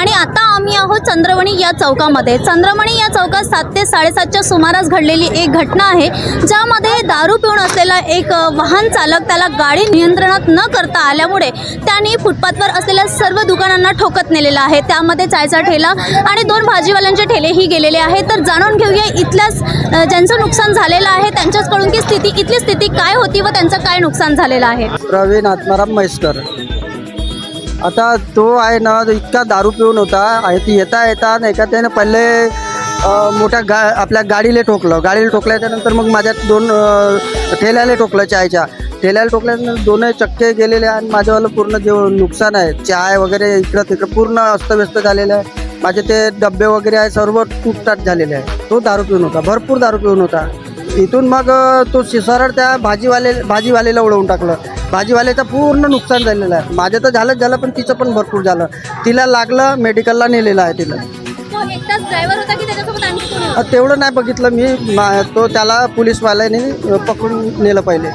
आणि आता आम्ही आहोत चंद्रमणी या चौकामध्ये. चंद्रमणी या चौकात 7 ते 7:30च्या सुमारास घडलेली एक घटना आहे, ज्यामध्ये दारू पिऊन असलेला एक वाहन चालक त्याला गाडी नियंत्रणात न करता आल्यामुळे त्यांनी फुटपाथवर असलेल्या सर्व दुकानांना ठोकत नेलेला आहे. त्यामध्ये चायचा ठेला आणि 2 भाजीवाल्यांचे ठेलेही गेलेले आहेत. तर जाणून घेऊया इथल्याच ज्यांचं नुकसान झालेलं आहे त्यांच्याचकडून की इथली स्थिती काय होती व त्यांचं काय नुकसान झालेलं आहे. प्रवीण आत्माराम म्हैसकर. आता तो आहे ना, इतका दारू पिऊन होता आहे. ती येता नाही का त्याने पहिले मोठ्या आपल्या गाडीला ठोकल्याच्यानंतर मग माझ्या 2 ठेल्याला ठोकलं. ठेल्याला ठोकल्यानंतर 2 चक्के गेलेले आणि माझ्यावालं पूर्ण जे नुकसान आहे, चाय वगैरे इकडं तिकडं पूर्ण अस्तव्यस्त झालेलं आहे. माझे ते डब्बे वगैरे आहे सर्व तुटताट झालेले आहे. तो दारू पिऊन होता, भरपूर दारू पिऊन होता. इथून मग तो सरळ त्या भाजीवालेला उडवून टाकलं. भाजीवाल्याचं पूर्ण नुकसान झालेलं आहे. माझं तर झालं पण तिचं पण भरपूर झालं. तिला लागलं, मेडिकलला नेलेलं आहे तिला. एकटाच ड्रायव्हर होता की त्याच्यासोबत आणखी कोणी होतं? तेवढं नाही बघितलं मी. तो त्याला पोलीसवाल्याने पकडून नेलं पहिले.